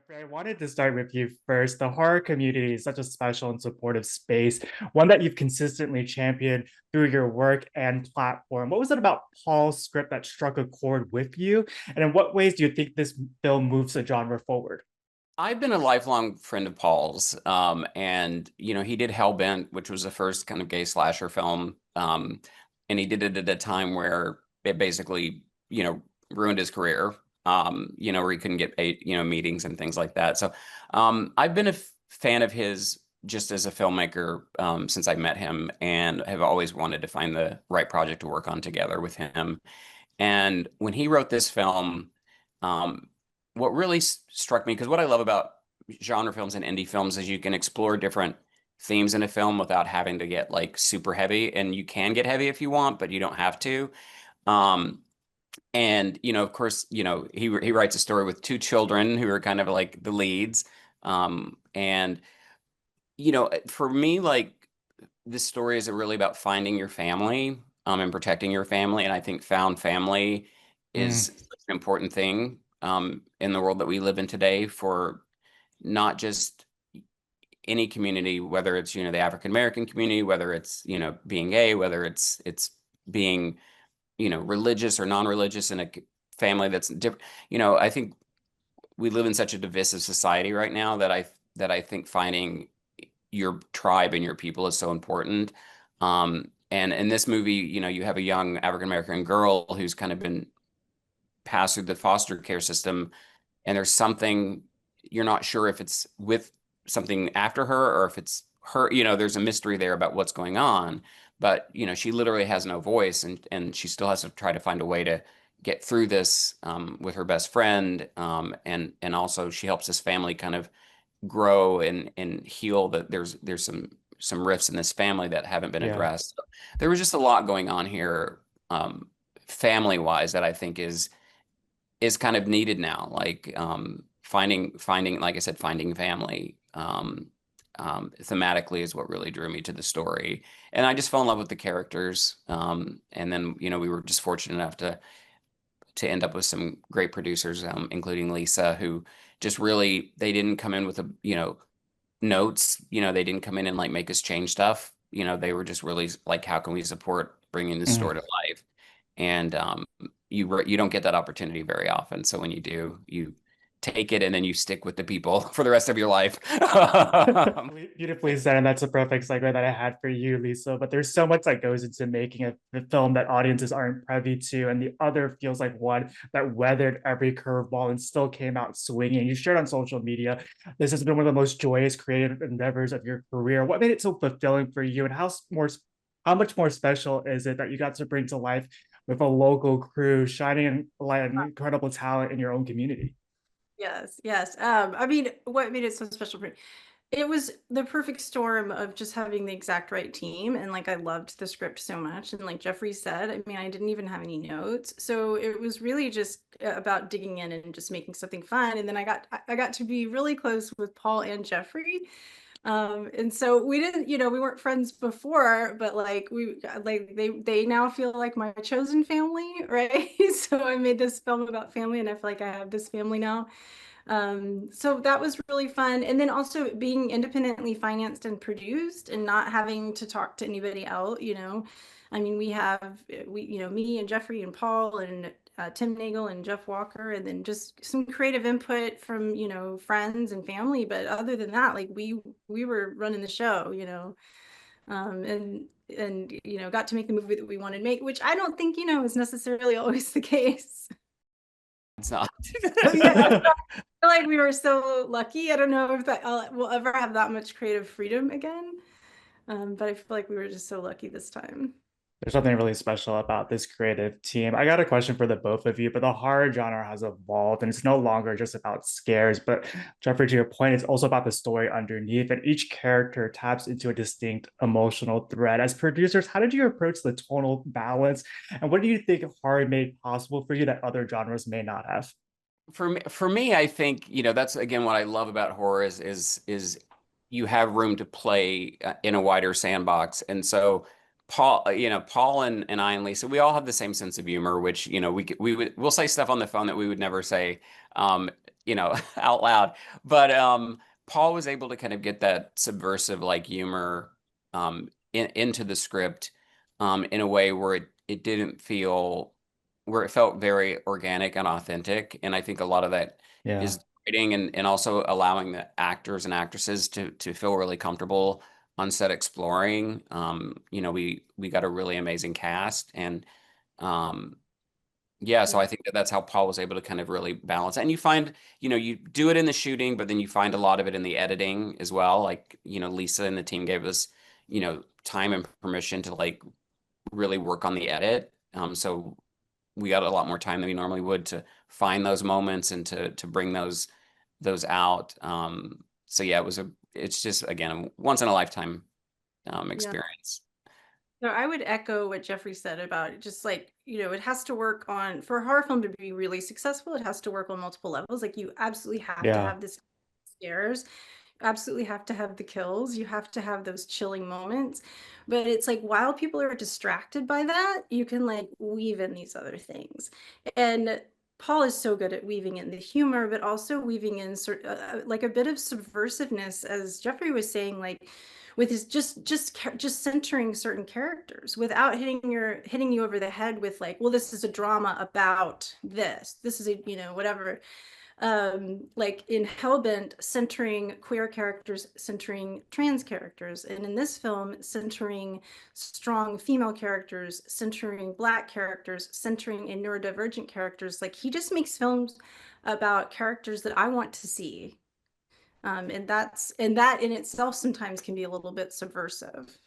Jeffrey, I wanted to start with you first. The horror community is such a special and supportive space, one that you've consistently championed through your work and platform. What was it about Paul's script that struck a chord with you? And in what ways do you think this film moves the genre forward? I've been a lifelong friend of Paul's, and he did Hellbent, which was the first kind of gay slasher film, and he did it at a time where it basically, ruined his career, where he couldn't get meetings and things like that. So, I've been a fan of his just as a filmmaker since I met him, and have always wanted to find the right project to work on together with him. And when he wrote this film, um, what really struck me, because what I love about genre films and indie films is you can explore different themes in a film without having to get like super heavy, and you can get heavy if you want, but you don't have to. Um, and of course, he writes a story with two children who are kind of like the leads. And for me, like this story is really about finding your family, and protecting your family. And I think found family is Mm, such an important thing in the world that we live in today for not just any community, whether it's, the African American community, whether it's, being gay, whether it's being, religious or non-religious in a family that's different. I think we live in such a divisive society right now that I think finding your tribe and your people is so important. And in this movie, you have a young African American girl who's kind of been passed through the foster care system, and there's something you're not sure if it's with something after her or if it's her. There's a mystery there about what's going on, but she literally has no voice, and she still has to try to find a way to get through this with her best friend, and also she helps this family kind of grow and heal. That there's some rifts in this family that haven't been yeah. addressed. So there was just a lot going on here, family wise, that I think is kind of needed now. Like finding, like I said, finding family thematically is what really drew me to the story. And I just fell in love with the characters. And then, we were just fortunate enough to end up with some great producers, including Lisa, who just really, they didn't come in with notes. They didn't come in and like make us change stuff. They were just really like, how can we support bringing this Mm. story to life? And you don't get that opportunity very often. So when you do, you take it and then you stick with the people for the rest of your life. Beautifully said, and that's a perfect segue that I had for you, Lisa. But there's so much that goes into making a film that audiences aren't privy to, and the other feels like one that weathered every curveball and still came out swinging. You shared on social media, this has been one of the most joyous creative endeavors of your career. What made it so fulfilling for you, and how much more special is it that you got to bring to life with a local crew, shining light on incredible talent in your own community? Yes, yes. I mean, what made it so special for me? It was the perfect storm of just having the exact right team. And like, I loved the script so much. And like Jeffrey said, I mean, I didn't even have any notes. So it was really just about digging in and just making something fun. And then I got to be really close with Paul and Jeffrey. And so we didn't, we weren't friends before, but they now feel like my chosen family, right? So I made this film about family, and I feel like I have this family now. So that was really fun. And then also being independently financed and produced and not having to talk to anybody else. I mean, me and Jeffrey and Paul and Tim Nagel and Jeff Walker, and then just some creative input from, friends and family. But other than that, like we were running the show. And got to make the movie that we wanted to make, which I don't think, is necessarily always the case. It's not. So yeah, feel like we were so lucky. I don't know if that we'll ever have that much creative freedom again. But I feel like we were just so lucky this time. There's something really special about this creative team. I got a question for the both of you, but the horror genre has evolved and it's no longer just about scares. But Jeffrey, to your point, it's also about the story underneath, and each character taps into a distinct emotional thread. As producers, how did you approach the tonal balance? And what do you think horror made possible for you that other genres may not have? For me, I think, that's again what I love about horror is you have room to play in a wider sandbox. And so Paul and I and Lisa, we all have the same sense of humor, which, we'll say stuff on the phone that we would never say out loud. But Paul was able to kind of get that subversive like humor into the script in a way where it didn't feel where it felt very organic and authentic. And I think a lot of that Yeah. is writing and also allowing the actors and actresses to feel really comfortable on set exploring. We got a really amazing cast and um yeah, so Yeah. I think that that's how Paul was able to kind of really balance. And you find, you do it in the shooting, but then you find a lot of it in the editing as well. Like, Lisa and the team gave us, time and permission to like really work on the edit. So we got a lot more time than we normally would to find those moments and to bring those out. So yeah, it's just again a once in a lifetime Yeah. experience. So I would echo what Jeffrey said about it. Just like, it has to work on, for a horror film to be really successful, it has to work on multiple levels. Like you absolutely have to Yeah. have this scares, absolutely have to have the kills, you have to have those chilling moments. But it's like while people are distracted by that, you can like weave in these other things. And Paul is so good at weaving in the humor, but also weaving in like a bit of subversiveness, as Jeffrey was saying, like with his just centering certain characters without hitting you over the head with like, well, this is a drama about this is a whatever, like in Hellbent, centering queer characters, centering trans characters, and in this film, centering strong female characters, centering Black characters, centering and neurodivergent characters. Like he just makes films about characters that I want to see, and that in itself sometimes can be a little bit subversive.